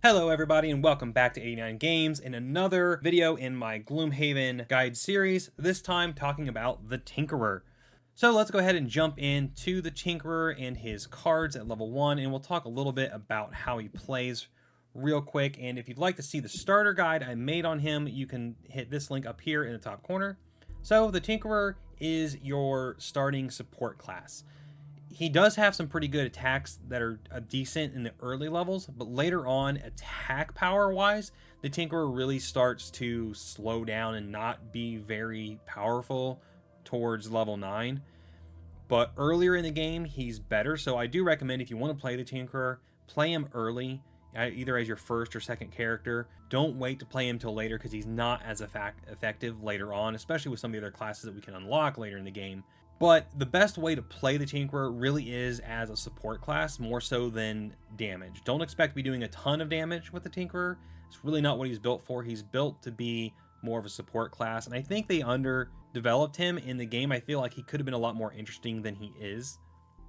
Hello everybody and welcome back to 89 Games in another video in my Gloomhaven guide series, this time talking about the Tinkerer. So let's go ahead and jump into the Tinkerer and his cards at level 1, and we'll talk a little bit about how he plays real quick. And if you'd like to see the starter guide I made on him, you can hit this link up here in the top corner. So the Tinkerer is your starting support class. He does have some pretty good attacks that are decent in the early levels, but later on, attack power wise, the Tinkerer really starts to slow down and not be very powerful towards level 9. But earlier in the game, he's better, so I do recommend if you want to play the Tinkerer, play him early, either as your first or second character. Don't wait to play him till later because he's not as effective later on, especially with some of the other classes that we can unlock later in the game. But the best way to play the Tinkerer really is as a support class, more so than damage. Don't expect to be doing a ton of damage with the Tinkerer. It's really not what he's built for. He's built to be more of a support class, and I think they underdeveloped him in the game. I feel like he could have been a lot more interesting than he is.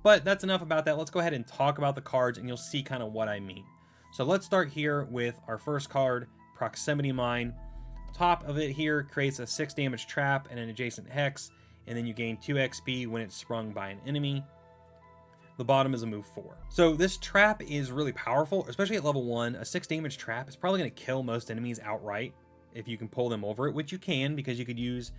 But that's enough about that. Let's go ahead and talk about the cards, and you'll see kind of what I mean. So let's start here with our first card, Proximity Mine. Top of it here creates a 6 damage trap and an adjacent hex, and then you gain 2 XP when it's sprung by an enemy. The bottom is a move 4. So this trap is really powerful, especially at level 1. A 6 damage trap is probably going to kill most enemies outright if you can pull them over it, which you can because you could use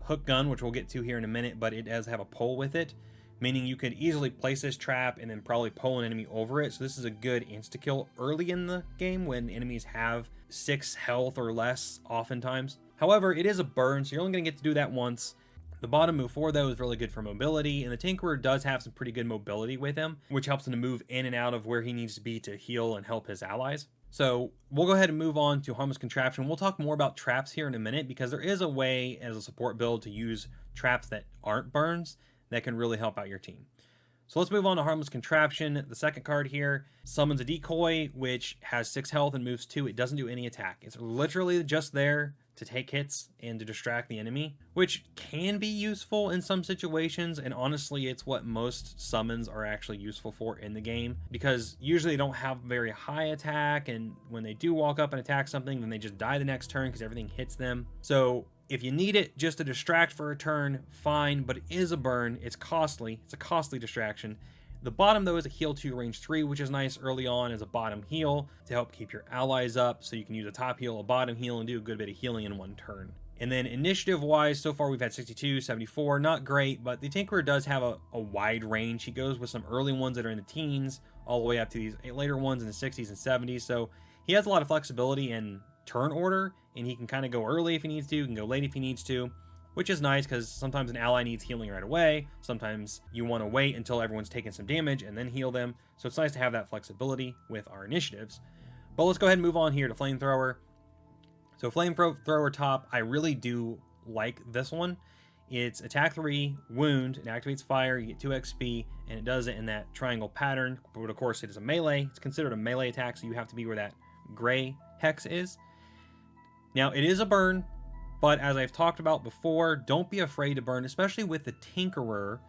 Hook Gun, which we'll get to here in a minute, but it does have a pull with it, meaning you could easily place this trap and then probably pull an enemy over it. So this is a good insta-kill early in the game when enemies have 6 health or less oftentimes. However, it is a burn, so you're only going to get to do that once. The bottom move 4, though, is really good for mobility, and the Tinkerer does have some pretty good mobility with him, which helps him to move in and out of where he needs to be to heal and help his allies. So we'll go ahead and move on to Harmless Contraption. We'll talk more about traps here in a minute, because there is a way as a support build to use traps that aren't burns that can really help out your team. So let's move on to Harmless Contraption. The second card here summons a decoy, which has 6 health and moves 2. It doesn't do any attack. It's literally just there to take hits and to distract the enemy, which can be useful in some situations, and honestly it's what most summons are actually useful for in the game, because usually they don't have very high attack, and when they do walk up and attack something, then they just die the next turn because everything hits them. So if you need it just to distract for a turn, fine, but it is a burn. It's costly. It's a costly distraction. The bottom, though, is a heal 2 range 3, which is nice early on as a bottom heal to help keep your allies up, so you can use a top heal, a bottom heal, and do a good bit of healing in one turn. And then initiative-wise, so far we've had 62, 74, not great, but the Tinkerer does have a wide range. He goes with some early ones that are in the teens, all the way up to these later ones in the 60s and 70s, so he has a lot of flexibility in turn order, and he can kind of go early if he needs to, he can go late if he needs to, which is nice because sometimes an ally needs healing right away. Sometimes you want to wait until everyone's taken some damage and then heal them. So it's nice to have that flexibility with our initiatives. But let's go ahead and move on here to Flamethrower. So Flamethrower top, I really do like this one. It's attack 3, wound, it activates fire, you get 2 XP, and it does it in that triangle pattern. But of course it is a melee. It's considered a melee attack, so you have to be where that gray hex is. Now it is a burn, but as I've talked about before, don't be afraid to burn, especially with the Tinkerer,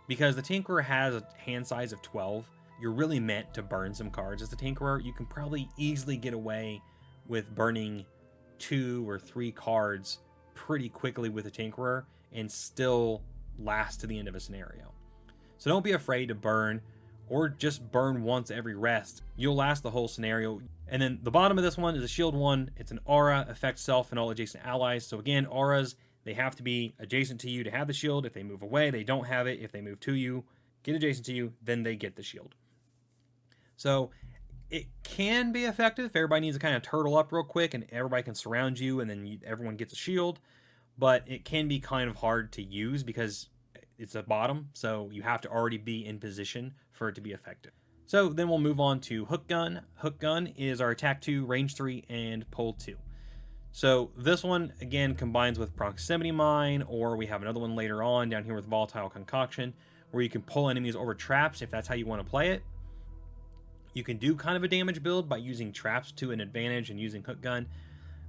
because the Tinkerer has a hand size of 12. You're really meant to burn some cards as the Tinkerer. You can probably easily get away with burning 2 or 3 cards pretty quickly with the Tinkerer and still last to the end of a scenario. So don't be afraid to burn, or just burn once every rest. You'll last the whole scenario. And then the bottom of this one is a shield 1. It's an aura, affects self and all adjacent allies. So again, auras, they have to be adjacent to you to have the shield. If they move away, they don't have it. If they move to you, get adjacent to you, then they get the shield. So it can be effective if everybody needs to kind of turtle up real quick and everybody can surround you and then everyone gets a shield. But it can be kind of hard to use because it's a bottom, so you have to already be in position for it to be effective. So then we'll move on to Hook Gun. Hook Gun is our attack 2, range 3, and pull 2. So this one, again, combines with Proximity Mine, or we have another one later on down here with Volatile Concoction, where you can pull enemies over traps if that's how you want to play it. You can do kind of a damage build by using traps to an advantage and using Hook Gun.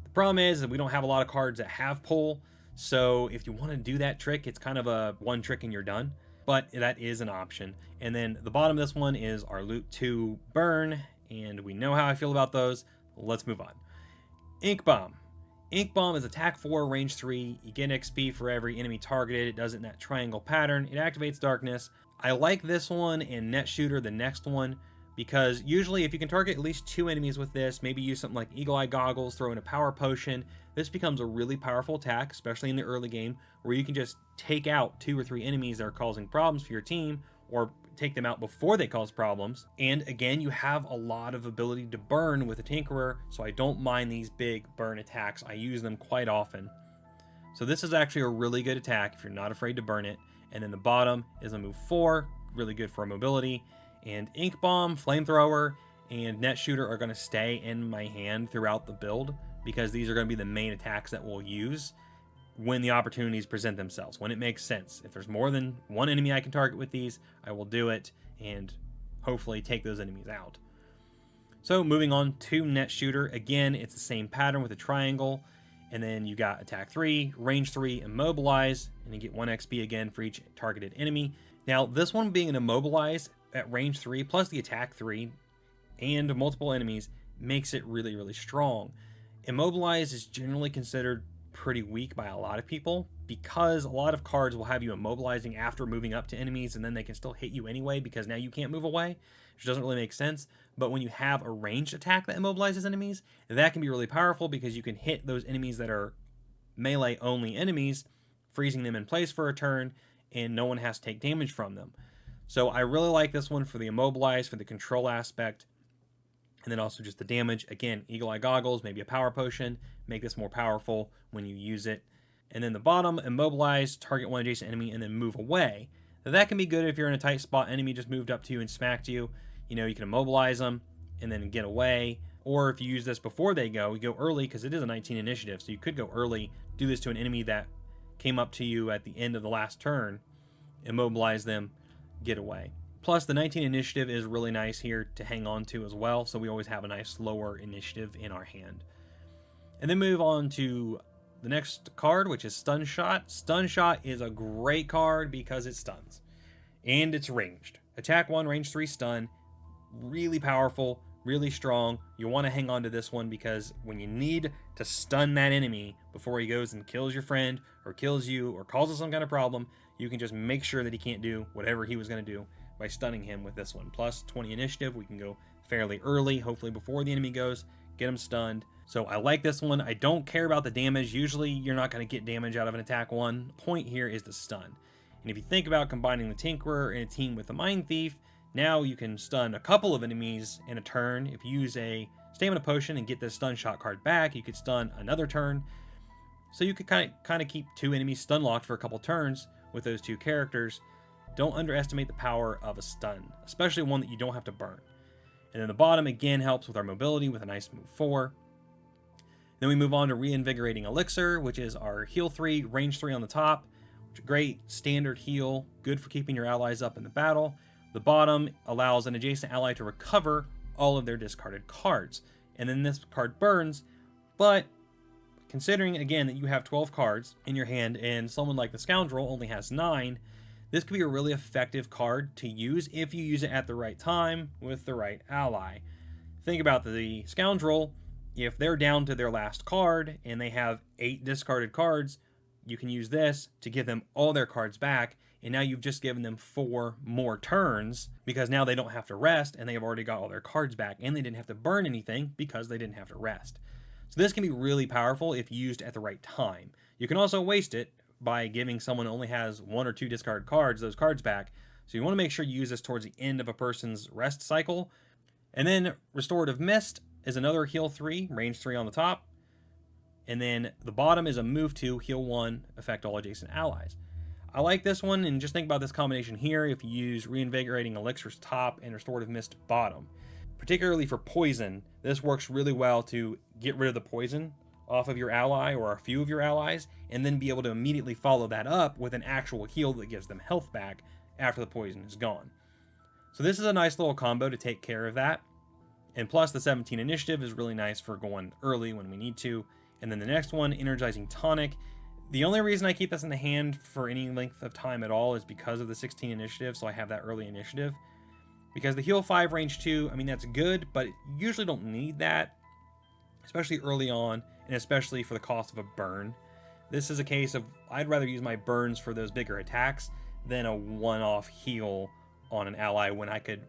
The problem is that we don't have a lot of cards that have pull, so if you want to do that trick, it's kind of a one trick and you're done. But that is an option. And then the bottom of this one is our Loot 2 burn, and we know how I feel about those. Let's move on. Ink Bomb. Ink Bomb is attack 4, range 3. You get XP for every enemy targeted. It does it in that triangle pattern. It activates darkness. I like this one and Net Shooter, the next one, because usually if you can target at least 2 enemies with this, maybe use something like Eagle Eye Goggles, throw in a Power Potion, this becomes a really powerful attack, especially in the early game, where you can just take out 2 or 3 enemies that are causing problems for your team, or take them out before they cause problems. And again, you have a lot of ability to burn with the Tinkerer, so I don't mind these big burn attacks. I use them quite often. So this is actually a really good attack if you're not afraid to burn it. And then the bottom is a move 4, really good for mobility. And Ink Bomb, Flamethrower, and Net Shooter are going to stay in my hand throughout the build, because these are going to be the main attacks that we'll use when the opportunities present themselves, when it makes sense. If there's more than one enemy I can target with these, I will do it and hopefully take those enemies out. So moving on to Net Shooter, again, it's the same pattern with a triangle, and then you got attack 3, range 3, immobilize, and you get 1 XP again for each targeted enemy. Now, this one being an immobilize at range 3 plus the attack 3 and multiple enemies makes it really, really strong. Immobilize is generally considered pretty weak by a lot of people, because a lot of cards will have you immobilizing after moving up to enemies, and then they can still hit you anyway because now you can't move away, which doesn't really make sense. But when you have a ranged attack that immobilizes enemies, that can be really powerful, because you can hit those enemies that are melee only enemies, freezing them in place for a turn, and no one has to take damage from them. So I really like this one for the immobilize, for the control aspect, and then also just the damage. Again, Eagle Eye Goggles, maybe a Power Potion, make this more powerful when you use it. And then the bottom, immobilize, target one adjacent enemy, and then move away. Now that can be good if you're in a tight spot, enemy just moved up to you and smacked you. You know, you can immobilize them and then get away. Or if you use this before they go, you go early, because it is a 19 initiative, so you could go early, do this to an enemy that came up to you at the end of the last turn, immobilize them, get away. Plus, the 19 initiative is really nice here to hang on to as well, so we always have a nice lower initiative in our hand. And then move on to the next card, which is Stun Shot. Stun Shot is a great card because it stuns, and it's ranged. Attack 1, range 3 stun, really powerful, really strong. You want to hang on to this one, because when you need to stun that enemy before he goes and kills your friend, or kills you, or causes some kind of problem, you can just make sure that he can't do whatever he was going to do by stunning him with this one. Plus 20 initiative, we can go fairly early, hopefully before the enemy goes, get him stunned. So I like this one. I don't care about the damage. Usually you're not going to get damage out of an attack 1. The point here is the stun. And if you think about combining the Tinkerer in a team with the Mind Thief, now you can stun a couple of enemies in a turn. If you use a Stamina Potion and get this Stun Shot card back, you could stun another turn. So you could kind of keep 2 enemies stun locked for a couple turns with those 2 characters. Don't underestimate the power of a stun, especially one that you don't have to burn. And then the bottom again helps with our mobility with a nice move 4. Then we move on to Reinvigorating Elixir, which is our heal 3, range 3 on the top, which is a great standard heal, good for keeping your allies up in the battle. The bottom allows an adjacent ally to recover all of their discarded cards. And then this card burns, but considering again that you have 12 cards in your hand and someone like the Scoundrel only has 9, this could be a really effective card to use if you use it at the right time with the right ally. Think about the Scoundrel. If they're down to their last card and they have 8 discarded cards, you can use this to give them all their cards back, and now you've just given them 4 more turns, because now they don't have to rest and they have already got all their cards back, and they didn't have to burn anything because they didn't have to rest. So this can be really powerful if used at the right time. You can also waste it by giving someone who only has 1 or 2 discarded cards those cards back. So you want to make sure you use this towards the end of a person's rest cycle. And then Restorative Mist is another heal 3, range 3 on the top. And then the bottom is a move 2, heal 1, affect all adjacent allies. I like this one, and just think about this combination here if you use Reinvigorating Elixirs top and Restorative Mist bottom. Particularly for poison, this works really well to get rid of the poison off of your ally or a few of your allies, and then be able to immediately follow that up with an actual heal that gives them health back after the poison is gone. So this is a nice little combo to take care of that. And plus the 17 initiative is really nice for going early when we need to. And then the next one, Energizing Tonic. The only reason I keep this in the hand for any length of time at all is because of the 16 initiative, so I have that early initiative. Because the heal 5 range 2, I mean, that's good, but you usually don't need that, especially early on, and especially for the cost of a burn. This is a case of I'd rather use my burns for those bigger attacks than a one-off heal on an ally when I could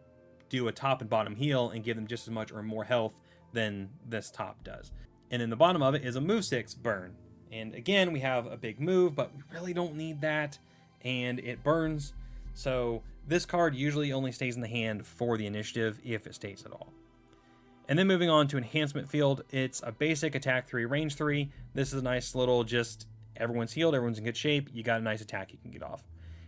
do a top and bottom heal and give them just as much or more health than this top does. And then the bottom of it is a move 6 burn. And again, we have a big move, but we really don't need that, and it burns. So this card usually only stays in the hand for the initiative, if it stays at all. And then moving on to Enhancement Field, it's a basic attack 3, range 3. This is a nice little just everyone's healed, everyone's in good shape, you got a nice attack you can get off.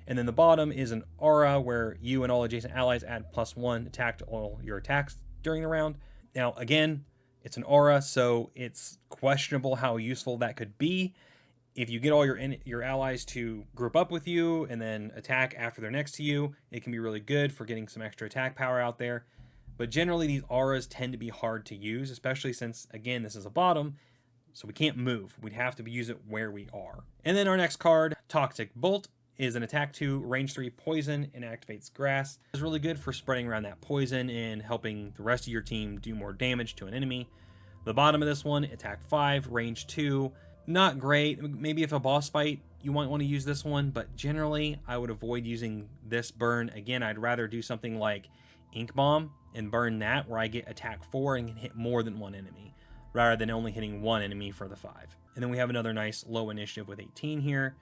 And then the bottom is an aura where you and all adjacent allies add +1 attack to all your attacks during the round. Now, again, it's an aura, so it's questionable how useful that could be. If you get all your allies to group up with you and then attack after they're next to you, it can be really good for getting some extra attack power out there. But generally, these auras tend to be hard to use, especially since, again, this is a bottom, so we can't move. We'd have to use it where we are. And then our next card, Toxic Bolt, is an attack 2, range 3 poison, and activates grass. It's really good for spreading around that poison and helping the rest of your team do more damage to an enemy. The bottom of this one, attack 5, range 2. Not great. Maybe if a boss fight, you might want to use this one, but generally, I would avoid using this burn. Again, I'd rather do something like Ink Bomb and burn that, where I get attack 4 and can hit more than one enemy, rather than only hitting one enemy for the 5. And then we have another nice low initiative with 18 here.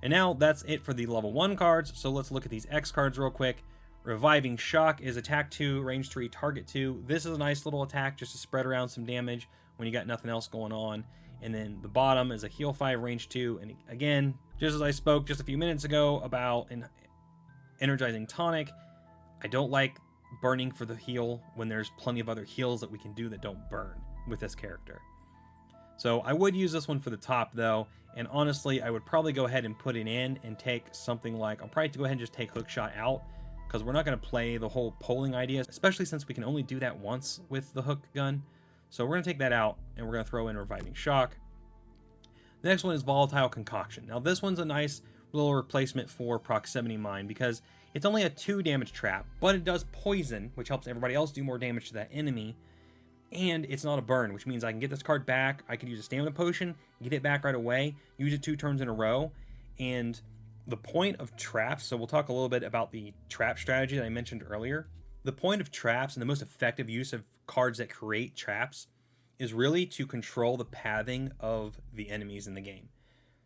And now that's it for the level 1 cards, so let's look at these X cards real quick. Reviving Shock is attack 2, range 3, target 2. This is a nice little attack just to spread around some damage when you got nothing else going on. And then the bottom is a heal 5, range 2. And again, just as I spoke just a few minutes ago about an energizing tonic, I don't like burning for the heal when there's plenty of other heals that we can do that don't burn with this character. So I would use this one for the top though, and honestly I would probably go ahead and put it in and take something like, I'll probably go ahead and just take Hookshot out, because we're not going to play the whole polling idea, especially since we can only do that once with the hook gun. So we're going to take that out and we're going to throw in Reviving Shock. The next one is Volatile Concoction. Now this one's a nice little replacement for Proximity Mine because it's only a 2 damage trap, but it does poison, which helps everybody else do more damage to that enemy. And it's not a burn, which means I can get this card back. I can use a stamina potion, get it back right away, use it 2 turns in a row. And the point of traps, so we'll talk a little bit about the trap strategy that I mentioned earlier. The point of traps and the most effective use of cards that create traps is really to control the pathing of the enemies in the game.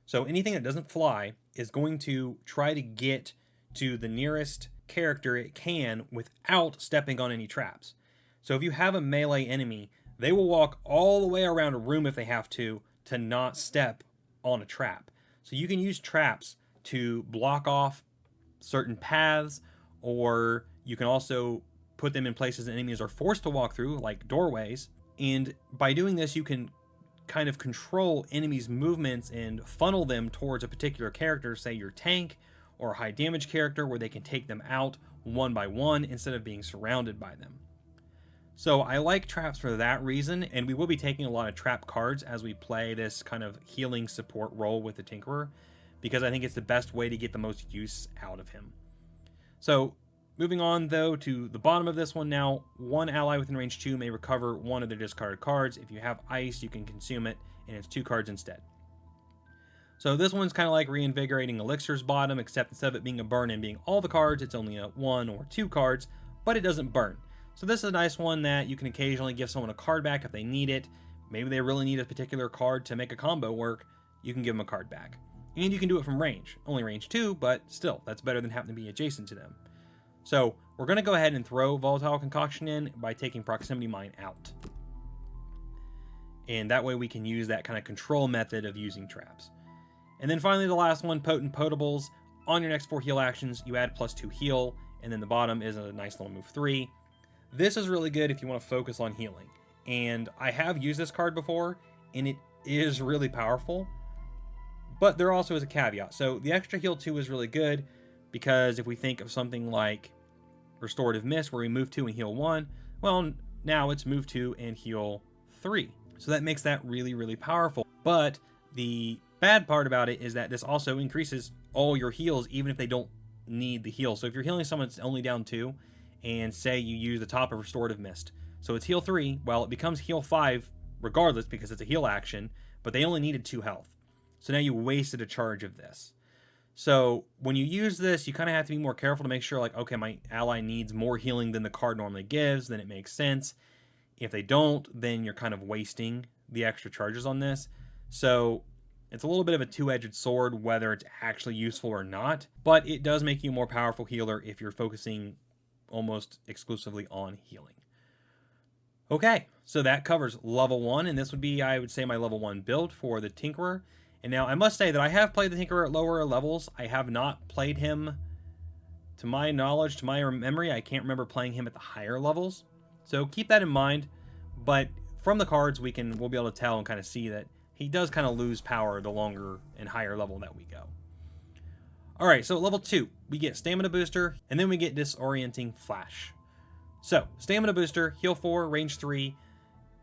So anything that doesn't fly is going to try to get to the nearest character it can without stepping on any traps. So if you have a melee enemy, they will walk all the way around a room if they have to not step on a trap. So you can use traps to block off certain paths, or you can also put them in places enemies are forced to walk through, like doorways. And by doing this, you can kind of control enemies' movements and funnel them towards a particular character, say your tank or a high damage character, where they can take them out one by one instead of being surrounded by them. So I like traps for that reason, and we will be taking a lot of trap cards as we play this kind of healing support role with the Tinkerer, because I think it's the best way to get the most use out of him. So moving on though to the bottom of this one now, one ally within range 2 may recover one of their discarded cards. If you have ice, you can consume it, and it's 2 cards instead. So this one's kind of like Reinvigorating Elixir's bottom, except instead of it being a burn and being all the cards, it's only a 1 or 2 cards, but it doesn't burn. So this is a nice one that you can occasionally give someone a card back if they need it. Maybe they really need a particular card to make a combo work. You can give them a card back. And you can do it from range. Only range 2, but still, that's better than having to be adjacent to them. So we're going to go ahead and throw Volatile Concoction in by taking Proximity Mine out. And that way we can use that kind of control method of using traps. And then finally the last one, Potent Potables. On your next 4 heal actions, you add +2 heal, and then the bottom is a nice little move 3. This is really good if you want to focus on healing. And I have used this card before, and it is really powerful. But there also is a caveat. So the extra heal 2 is really good, because if we think of something like Restorative Mist, where we move 2 and heal 1, well, now it's move 2 and heal 3. So that makes that really, really powerful. But the bad part about it is that this also increases all your heals, even if they don't need the heal. So if you're healing someone that's only down 2, and say you use the top of Restorative Mist. So it's heal 3, well, it becomes heal 5 regardless because it's a heal action, but they only needed 2 health. So now you wasted a charge of this. So when you use this, you kind of have to be more careful to make sure, like, okay, my ally needs more healing than the card normally gives, then it makes sense. If they don't, then you're kind of wasting the extra charges on this. So it's a little bit of a two-edged sword, whether it's actually useful or not, but it does make you a more powerful healer if you're focusing almost exclusively on healing. Okay, so that covers level 1, and this would be, I would say, my level 1 build for the Tinkerer. And now I must say that I have played the Tinkerer at lower levels. I have not played him, to my knowledge, to my memory, I can't remember playing him at the higher levels. So keep that in mind, but from the cards we'll be able to tell and kind of see that he does kind of lose power the longer and higher level that we go. Alright, so at level 2, we get Stamina Booster, and then we get Disorienting Flash. So, Stamina Booster, heal 4, range 3.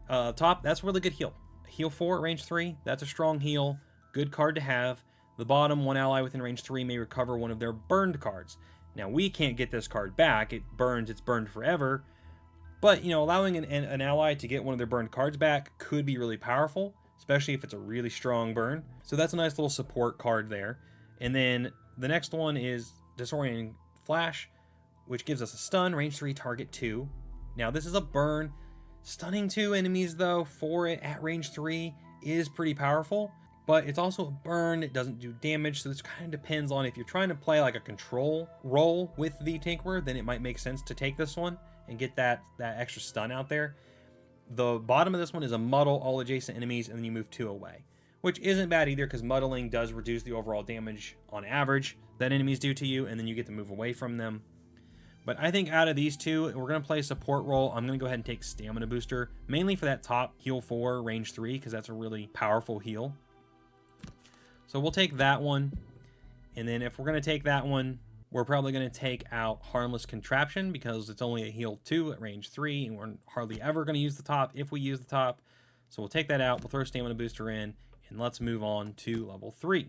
Top, that's really good heal. Heal 4, range 3, that's a strong heal. Good card to have. The bottom, one ally within range 3 may recover one of their burned cards. Now, we can't get this card back. It's burned forever. But, you know, allowing an ally to get one of their burned cards back could be really powerful, especially if it's a really strong burn. So that's a nice little support card there. And then the next one is Disorienting Flash, which gives us a stun, range 3, target 2. Now, this is a burn. Stunning 2 enemies, though, for it at range 3 is pretty powerful. But it's also a burn, it doesn't do damage, so this kind of depends on if you're trying to play like a control role with the Tinkerer, then it might make sense to take this one and get that extra stun out there. The bottom of this one is a muddle all adjacent enemies, and then you move 2 away. Which isn't bad either, because muddling does reduce the overall damage on average that enemies do to you, and then you get to move away from them. But I think out of these two, we're going to play support role. I'm going to go ahead and take Stamina Booster, mainly for that top heal 4, range 3, because that's a really powerful heal. So we'll take that one, and then if we're going to take that one, we're probably going to take out Harmless Contraption, because it's only a heal 2 at range 3, and we're hardly ever going to use the top if we use the top. So we'll take that out, we'll throw Stamina Booster in, and let's move on to level 3.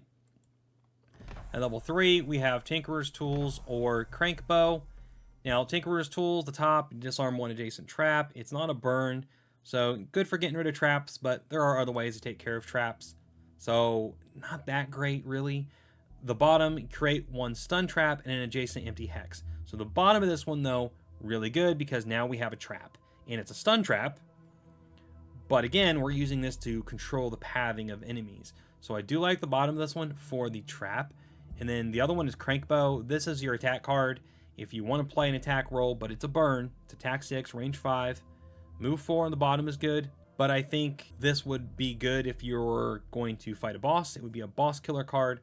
At level 3, we have Tinkerer's Tools or Crank Bow. Now, Tinkerer's Tools, the top, disarm one adjacent trap. It's not a burn, so good for getting rid of traps, but there are other ways to take care of traps. So, not that great, really. The bottom, create one stun trap and an adjacent empty hex. So the bottom of this one, though, really good because now we have a trap. And it's a stun trap, but again, we're using this to control the pathing of enemies. So I do like the bottom of this one for the trap. And then the other one is Crank Bow. This is your attack card. If you want to play an attack roll, but it's a burn, it's attack 6, range 5. Move 4 on the bottom is good. But I think this would be good if you're going to fight a boss. It would be a boss killer card.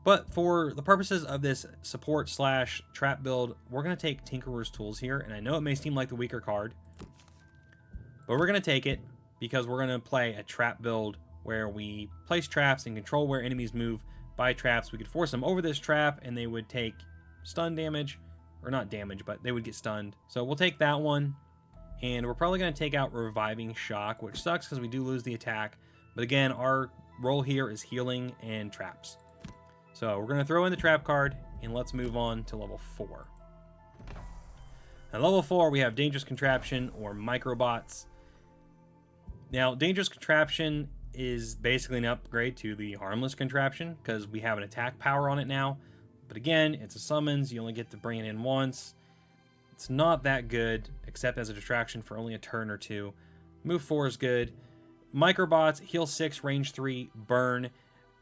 But for the purposes of this support / trap build, we're going to take Tinkerer's Tools here. And I know it may seem like the weaker card, but we're going to take it because we're going to play a trap build where we place traps and control where enemies move by traps. We could force them over this trap and they would take stun damage. Or not damage, but they would get stunned. So we'll take that one. And we're probably going to take out Reviving Shock, which sucks because we do lose the attack. But again, our role here is healing and traps. So we're going to throw in the trap card, and let's move on to level 4. At level 4, we have Dangerous Contraption or Microbots. Now, Dangerous Contraption is basically an upgrade to the Harmless Contraption because we have an attack power on it now. But again, it's a summons. You only get to bring it in once. It's not that good, except as a distraction for only a turn or 2. Move 4 is good. Microbots, heal 6, range 3, burn.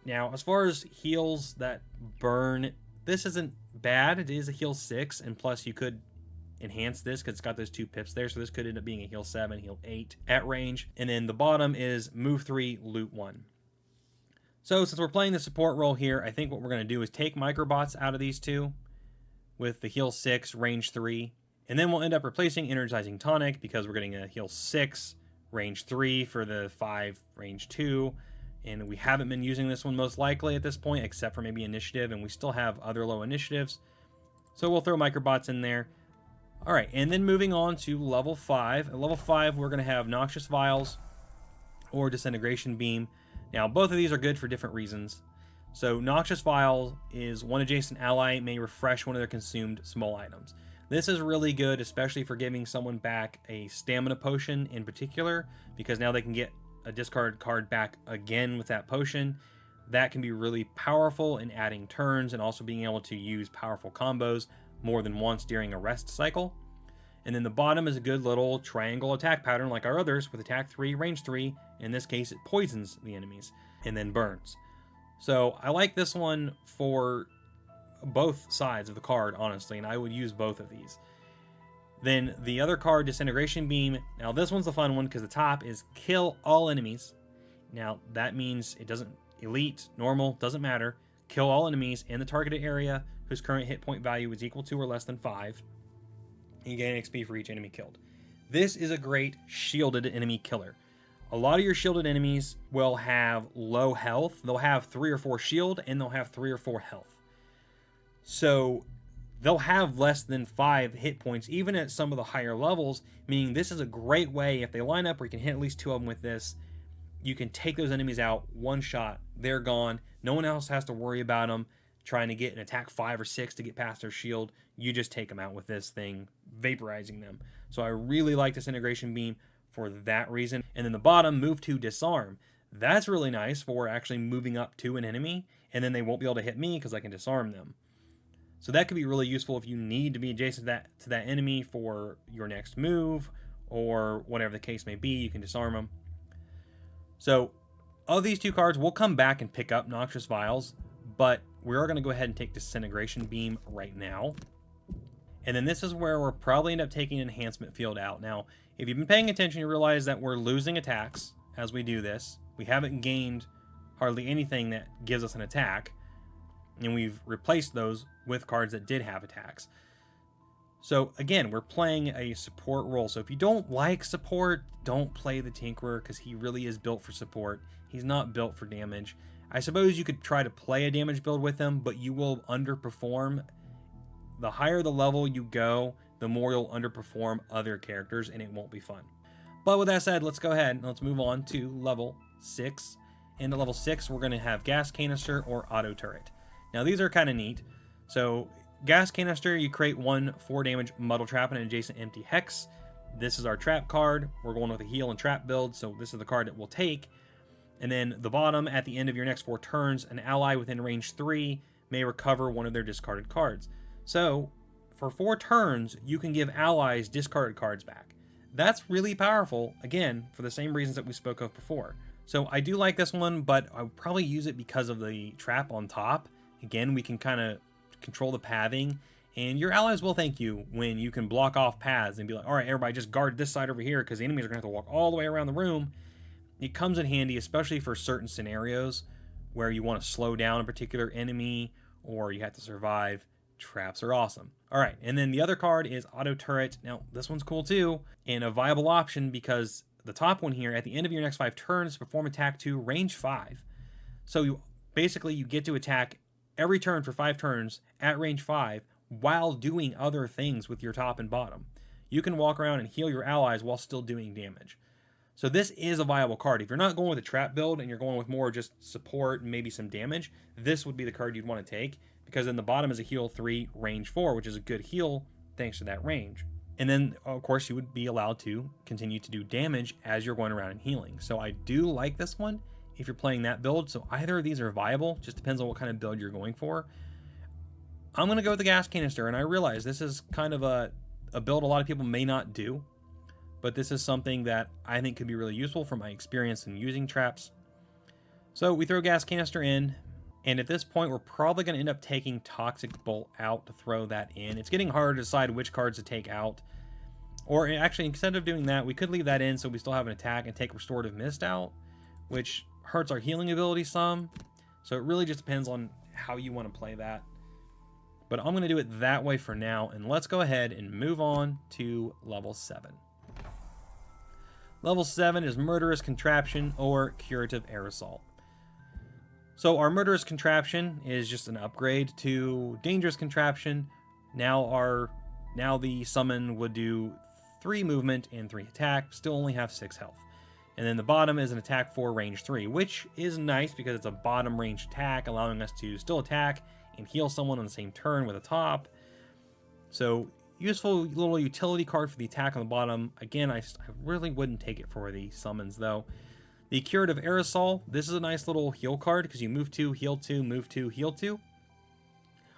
Now, as far as heals that burn, this isn't bad. It is a heal 6, and plus you could enhance this because it's got those 2 pips there, so this could end up being a heal 7, heal 8 at range. And then the bottom is move 3, loot 1. So since we're playing the support role here, I think what we're going to do is take Microbots out of these two with the heal 6, range 3. And then we'll end up replacing Energizing Tonic because we're getting a heal 6, range 3 for the 5, range 2. And we haven't been using this one most likely at this point, except for maybe Initiative, and we still have other low initiatives. So we'll throw Microbots in there. All right, and then moving on to level 5. At level 5, we're going to have Noxious Vials or Disintegration Beam. Now, both of these are good for different reasons. So Noxious Vial is one adjacent ally may refresh one of their consumed small items. This is really good, especially for giving someone back a stamina potion in particular, because now they can get a discard card back again with that potion. That can be really powerful in adding turns and also being able to use powerful combos more than once during a rest cycle. And then the bottom is a good little triangle attack pattern like our others with attack 3, range 3. In this case, it poisons the enemies and then burns. So I like this one for both sides of the card, honestly, and I would use both of these. Then the other card, Disintegration Beam. Now this one's the fun one because the top is kill all enemies. Now that means it doesn't, elite, normal, doesn't matter. Kill all enemies in the targeted area whose current hit point value is equal to or less than 5. And you gain XP for each enemy killed. This is a great shielded enemy killer. A lot of your shielded enemies will have low health. They'll have 3 or 4 shield and they'll have 3 or 4 health. So they'll have less than 5 hit points, even at some of the higher levels, meaning this is a great way, if they line up where you can hit at least 2 of them with this, you can take those enemies out, one shot, they're gone. No one else has to worry about them trying to get an attack 5 or 6 to get past their shield. You just take them out with this thing, vaporizing them. So I really like Disintegration Beam for that reason. And then the bottom, move to disarm. That's really nice for actually moving up to an enemy, and then they won't be able to hit me because I can disarm them. So that could be really useful if you need to be adjacent to that enemy for your next move, or whatever the case may be, you can disarm them. So of these 2 cards, we'll come back and pick up Noxious Vials, but we are going to go ahead and take Disintegration Beam right now. And then this is where we'll probably end up taking Enhancement Field out. Now, if you've been paying attention, you realize that we're losing attacks as we do this. We haven't gained hardly anything that gives us an attack, and we've replaced those with cards that did have attacks. So again, we're playing a support role. So if you don't like support, don't play the Tinkerer, because he really is built for support. He's not built for damage. I suppose you could try to play a damage build with him, but you will underperform. The higher the level you go, the more you'll underperform other characters, and it won't be fun. But with that said, let's go ahead and let's move on to level 6. Into level 6, we're going to have Gas Canister or Auto Turret. Now these are kind of neat. So Gas Canister, you create 1 4 damage Muddle Trap and an adjacent empty hex. This is our trap card. We're going with a heal and trap build, so this is the card that we'll take. And then the bottom, at the end of your next 4 turns, an ally within range 3 may recover one of their discarded cards. So for 4 turns, you can give allies discarded cards back. That's really powerful, again, for the same reasons that we spoke of before. So I do like this one, but I would probably use it because of the trap on top. Again, we can kind of control the pathing, and your allies will thank you when you can block off paths and be like, all right, everybody just guard this side over here because the enemies are going to have to walk all the way around the room. It comes in handy, especially for certain scenarios where you want to slow down a particular enemy or you have to survive. Traps are awesome. All right, and then the other card is Auto Turret. Now, this one's cool too, and a viable option because the top one here, at the end of your next 5 turns, perform attack to range 5. So you get to attack every turn for 5 turns at range 5 while doing other things with your top and bottom. You can walk around and heal your allies while still doing damage. So this is a viable card. If you're not going with a trap build and you're going with more just support and maybe some damage, this would be the card you'd want to take, because then the bottom is a heal 3, range 4, which is a good heal thanks to that range. And then, of course, you would be allowed to continue to do damage as you're going around and healing. So I do like this one if you're playing that build. So either of these are viable, just depends on what kind of build you're going for. I'm going to go with the Gas Canister, and I realize this is kind of a build a lot of people may not do, but this is something that I think could be really useful from my experience in using traps. So we throw Gas Canister in, and at this point we're probably going to end up taking Toxic Bolt out to throw that in. It's getting harder to decide which cards to take out. Or actually, instead of doing that, we could leave that in so we still have an attack and take Restorative Mist out, which hurts our healing ability some. So it really just depends on how you want to play that. But I'm going to do it that way for now, and let's go ahead and move on to level 7. Level 7 is Murderous Contraption or Curative Aerosol. So our Murderous Contraption is just an upgrade to Dangerous Contraption. Now the summon would do 3 movement and 3 attack, still only have 6 health. And then the bottom is an attack 4, range 3, which is nice because it's a bottom range attack, allowing us to still attack and heal someone on the same turn with a top. So useful little utility card for the attack on the bottom. Again, I really wouldn't take it for the summons though. The Curative Aerosol, this is a nice little heal card because you move 2, heal 2, move 2, heal 2.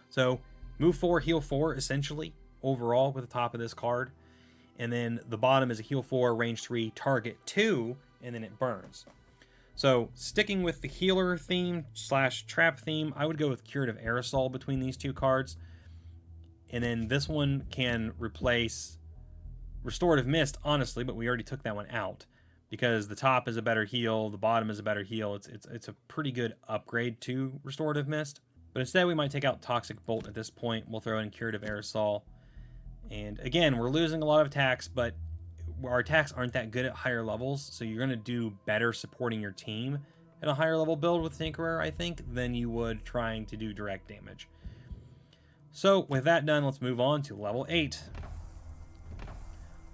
So move 4, heal 4 essentially overall with the top of this card. And then the bottom is a heal 4, range 3, target 2, and then it burns. So sticking with the healer theme / trap theme, I would go with Curative Aerosol between these two cards. And then this one can replace Restorative Mist, honestly, but we already took that one out. Because the top is a better heal, the bottom is a better heal. It's a pretty good upgrade to Restorative Mist. But instead, we might take out Toxic Bolt at this point. We'll throw in Curative Aerosol. And again, we're losing a lot of attacks, but our attacks aren't that good at higher levels. So you're going to do better supporting your team at a higher level build with Tinkerer, I think, than you would trying to do direct damage. So with that done, let's move on to level 8.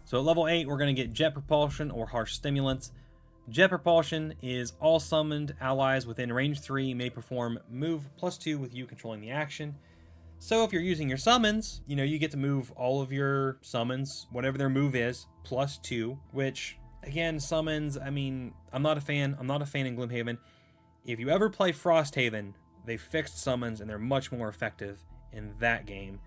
So at level 8, we're going to get Jet Propulsion or Harsh Stimulants. Jet Propulsion is all summoned allies within range 3 may perform move +2 with you controlling the action. So if you're using your summons, you get to move all of your summons, whatever their move is, +2, which, again, summons, I mean, I'm not a fan in Gloomhaven. If you ever play Frosthaven, they fixed summons and they're much more effective in that game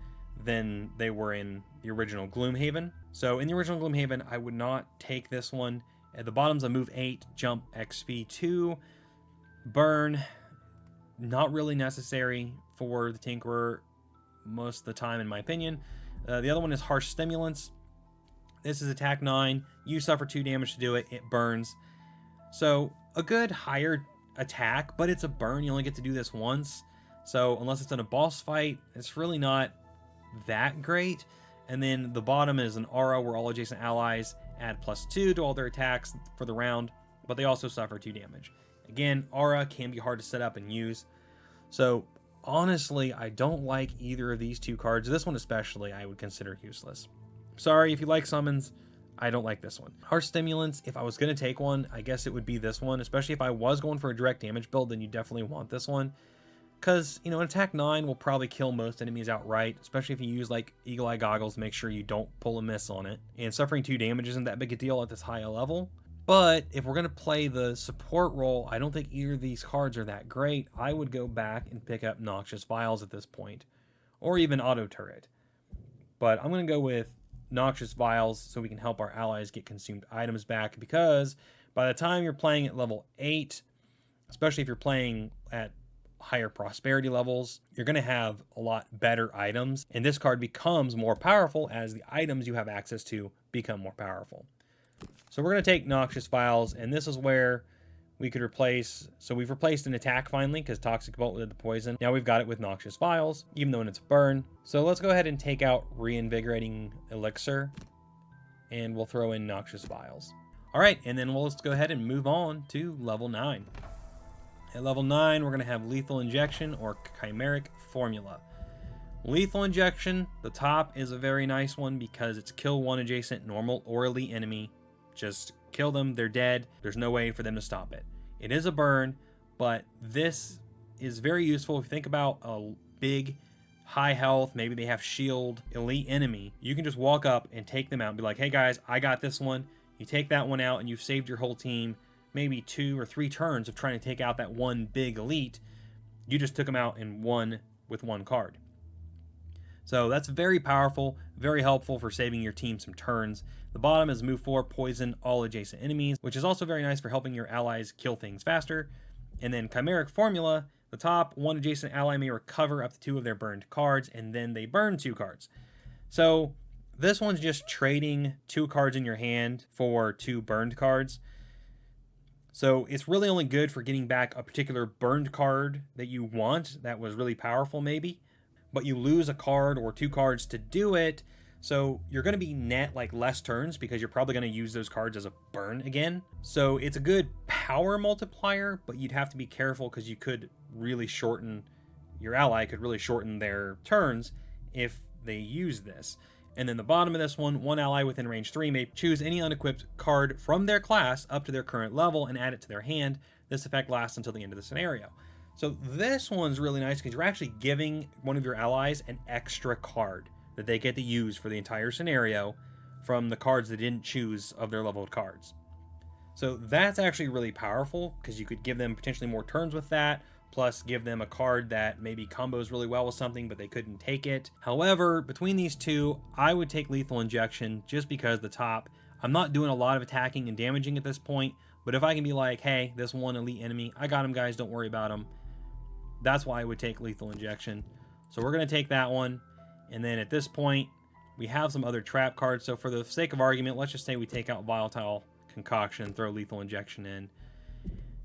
than they were in the original Gloomhaven. So in the original Gloomhaven, I would not take this one. At the bottom's a move 8, jump XP 2, burn. Not really necessary for the Tinkerer most of the time, in my opinion. The other one is Harsh Stimulants. This is attack 9. You suffer 2 damage to do it. It burns. So a good higher attack, but it's a burn. You only get to do this once. So unless it's in a boss fight, it's really not that great. And then the bottom is an aura where all adjacent allies add +2 to all their attacks for the round, but they also suffer 2 damage. Again, aura can be hard to set up and use. So honestly, I don't like either of these two cards. This one especially I would consider useless. Sorry if you like summons, I don't like this one. Harsh Stimulants, if I was going to take one, I guess it would be this one. Especially if I was going for a direct damage build, then you definitely want this one. Because, an attack 9 will probably kill most enemies outright, especially if you use, like, Eagle Eye Goggles to make sure you don't pull a miss on it. And suffering 2 damage isn't that big a deal at this high a level. But if we're going to play the support role, I don't think either of these cards are that great. I would go back and pick up Noxious Vials at this point. Or even Auto Turret. But I'm going to go with Noxious Vials so we can help our allies get consumed items back. Because by the time you're playing at level 8, especially if you're playing at higher prosperity levels, you're going to have a lot better items, and this card becomes more powerful as the items you have access to become more powerful. So we're going to take Noxious Vials, and this is where we could replace, so we've replaced an attack finally because Toxic Bolt did the poison. Now we've got it with Noxious Vials, even though it's burn. So let's go ahead and take out Reinvigorating Elixir, and we'll throw in Noxious Vials. All right, and then let's go ahead and move on to level 9. At level 9, we're going to have Lethal Injection or Chimeric Formula. Lethal Injection, the top is a very nice one because it's kill one adjacent normal or elite enemy. Just kill them, they're dead. There's no way for them to stop it. It is a burn, but this is very useful. If you think about a big, high health, maybe they have shield, elite enemy, you can just walk up and take them out and be like, hey guys, I got this one. You take that one out and you've saved your whole team maybe 2 or 3 turns of trying to take out that one big elite. You just took them out in with one card. So that's very powerful, very helpful for saving your team some turns. The bottom is move 4, poison all adjacent enemies, which is also very nice for helping your allies kill things faster. And then Chimeric Formula, the top, one adjacent ally may recover up to 2 of their burned cards, and then they burn 2 cards. So this one's just trading 2 cards in your hand for 2 burned cards. So it's really only good for getting back a particular burned card that you want that was really powerful maybe, but you lose a card or 2 cards to do it. So you're going to be net like less turns because you're probably going to use those cards as a burn again. So it's a good power multiplier, but you'd have to be careful because you could really shorten, your ally could really shorten their turns if they use this. And then the bottom of this one ally within range 3 may choose any unequipped card from their class up to their current level and add it to their hand. This effect lasts until the end of the scenario. So this one's really nice because you're actually giving one of your allies an extra card that they get to use for the entire scenario from the cards they didn't choose of their leveled cards. So that's actually really powerful because you could give them potentially more turns with that, plus give them a card that maybe combos really well with something but they couldn't take it. However, between these two, I would take Lethal Injection just because the top, I'm not doing a lot of attacking and damaging at this point, but if I can be like, hey, this one elite enemy, I got him guys, don't worry about him. That's why I would take Lethal Injection. So we're going to take that one. And then at this point, we have some other trap cards. So for the sake of argument, let's just say we take out Volatile Concoction, throw Lethal Injection in.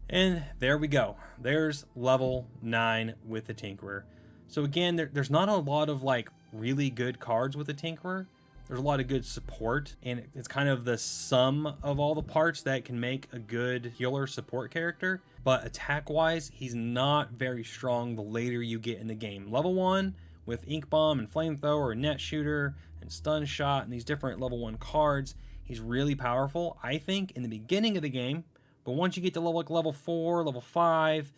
And there we go. There's level 9 with the Tinkerer. So again, there's not a lot of like really good cards with the Tinkerer. There's a lot of good support, and it's kind of the sum of all the parts that can make a good healer support character. But attack-wise, he's not very strong the later you get in the game. Level 1 with Ink Bomb and Flamethrower and Net Shooter and Stun Shot and these different level 1 cards, he's really powerful, I think, in the beginning of the game. But once you get to level 4, level 5,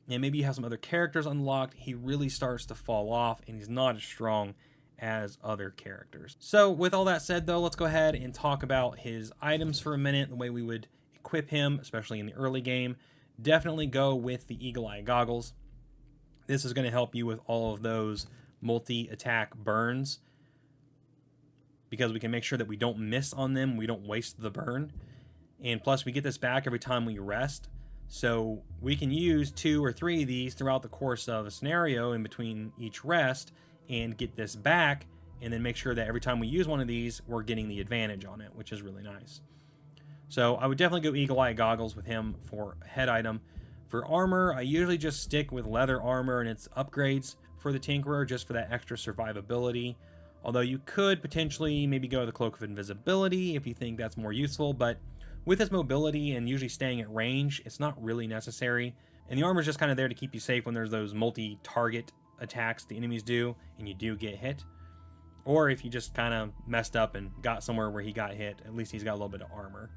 and maybe you have some other characters unlocked, he really starts to fall off, and he's not as strong as other characters. So with all that said though, let's go ahead and talk about his items for a minute, the way we would equip him, especially in the early game. Definitely go with the Eagle Eye Goggles. This is going to help you with all of those multi-attack burns, because we can make sure that we don't miss on them, we don't waste the burn. And plus we get this back every time we rest. So we can use 2 or 3 of these throughout the course of a scenario in between each rest and get this back, and then make sure that every time we use one of these, we're getting the advantage on it, which is really nice. So I would definitely go Eagle Eye Goggles with him for a head item. For armor, I usually just stick with leather armor and its upgrades for the Tinkerer, just for that extra survivability. Although you could potentially maybe go with the Cloak of Invisibility if you think that's more useful, but with its mobility and usually staying at range, it's not really necessary. And the armor is just kind of there to keep you safe when there's those multi-target attacks the enemies do and you do get hit. Or if you just kind of messed up and got somewhere where he got hit, at least he's got a little bit of armor.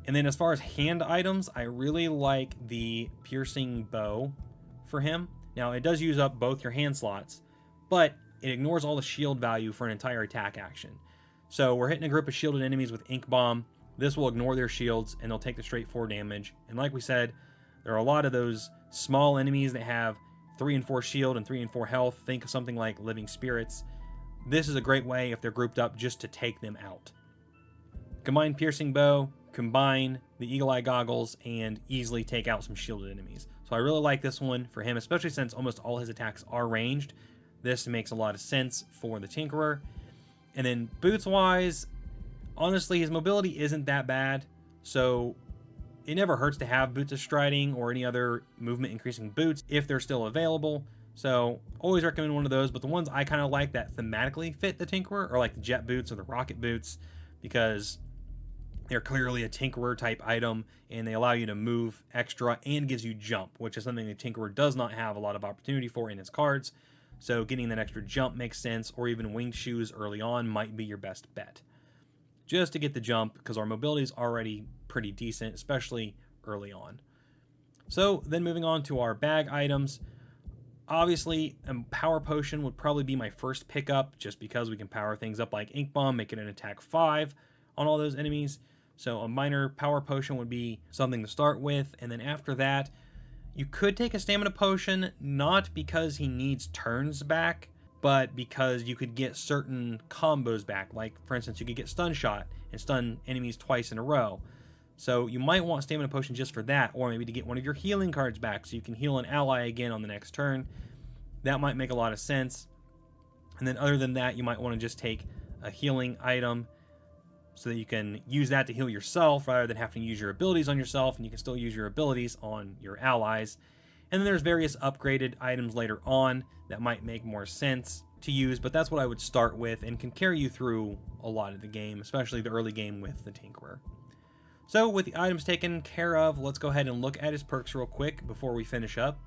And then as far as hand items, I really like the Piercing Bow for him. Now it does use up both your hand slots, but it ignores all the shield value for an entire attack action. So we're hitting a group of shielded enemies with Ink Bomb. This will ignore their shields and they'll take the straight 4 damage. And like we said, there are a lot of those small enemies that have 3 and 4 shield and 3 and 4 health. Think of something like Living Spirits. This is a great way, if they're grouped up, just to take them out. Combine Piercing Bow, combine the Eagle Eye Goggles, and easily take out some shielded enemies. So I really like this one for him, especially since almost all his attacks are ranged. This makes a lot of sense for the Tinkerer. And then boots-wise, honestly, his mobility isn't that bad, so it never hurts to have Boots of Striding or any other movement increasing boots if they're still available. So always recommend one of those, but the ones I kind of like that thematically fit the Tinkerer are like the Jet Boots or the Rocket Boots, because they're clearly a Tinkerer type item and they allow you to move extra and gives you jump, which is something the Tinkerer does not have a lot of opportunity for in his cards. So getting that extra jump makes sense, or even winged shoes early on might be your best bet, just to get the jump, because our mobility is already pretty decent, especially early on. So then moving on to our bag items, obviously a power potion would probably be my first pickup, just because we can power things up like Ink Bomb, make it an attack 5 on all those enemies. So a minor power potion would be something to start with, and then after that you could take a stamina potion, not because he needs turns back, but because you could get certain combos back. Like, for instance, you could get Stun Shot and stun enemies twice in a row. So you might want Stamina Potion just for that, or maybe to get one of your healing cards back so you can heal an ally again on the next turn. That might make a lot of sense. And then other than that, you might want to just take a healing item so that you can use that to heal yourself rather than having to use your abilities on yourself, and you can still use your abilities on your allies. And then there's various upgraded items later on that might make more sense to use, but that's what I would start with and can carry you through a lot of the game, especially the early game with the Tinkerer. So with the items taken care of, let's go ahead and look at his perks real quick before we finish up.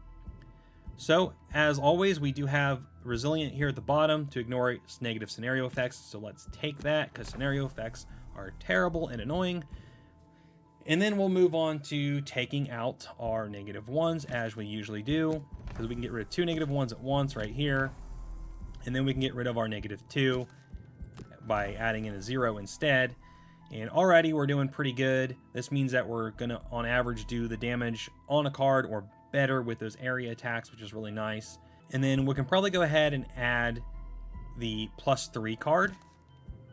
So as always, we do have Resilient here at the bottom to ignore negative scenario effects. So let's take that, because scenario effects are terrible and annoying. And then we'll move on to taking out our -1s as we usually do, because we can get rid of 2 -1s at once right here. And then we can get rid of our -2 by adding in a 0 instead. And already we're doing pretty good. This means that we're going to, on average, do the damage on a card or better with those area attacks, which is really nice. And then we can probably go ahead and add the +3 card,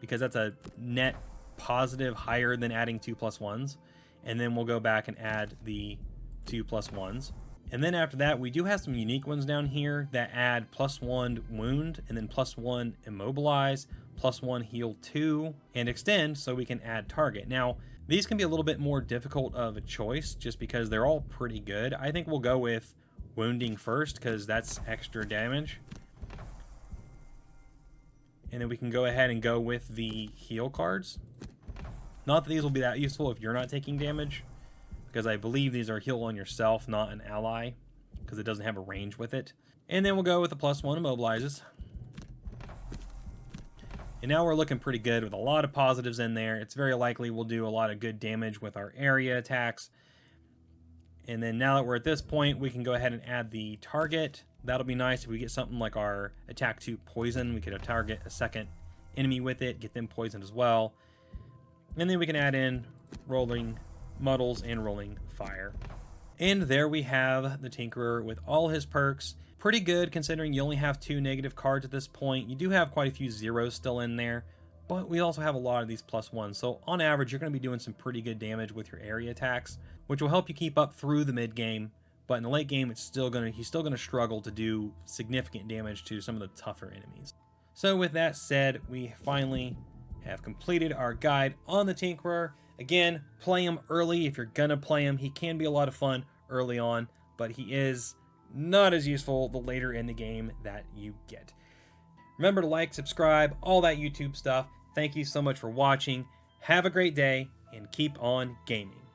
because that's a net positive higher than adding 2 +1s. And then we'll go back and add the 2 +1s. And then after that, we do have some unique ones down here that add +1 wound, and then +1 immobilize, +1 heal 2, and extend, so we can add target. Now, these can be a little bit more difficult of a choice just because they're all pretty good. I think we'll go with wounding first because that's extra damage. And then we can go ahead and go with the heal cards. Not that these will be that useful if you're not taking damage, because I believe these are heal on yourself, not an ally, because it doesn't have a range with it. And then we'll go with the +1 immobilizes. And now we're looking pretty good with a lot of positives in there. It's very likely we'll do a lot of good damage with our area attacks. And then now that we're at this point, we can go ahead and add the target. That'll be nice if we get something like our attack 2 poison. We could target a second enemy with it, get them poisoned as well. And then we can add in rolling muddles and rolling fire. And there we have the Tinkerer with all his perks. Pretty good considering you only have 2 negative cards at this point. You do have quite a few zeros still in there, but we also have a lot of these +1s. So on average, you're going to be doing some pretty good damage with your area attacks, which will help you keep up through the mid game. But in the late game, he's still going to struggle to do significant damage to some of the tougher enemies. So with that said, we finally have completed our guide on the Tinkerer. Again, play him early if you're going to play him. He can be a lot of fun early on, but he is not as useful the later in the game that you get. Remember to like, subscribe, all that YouTube stuff. Thank you so much for watching. Have a great day and keep on gaming.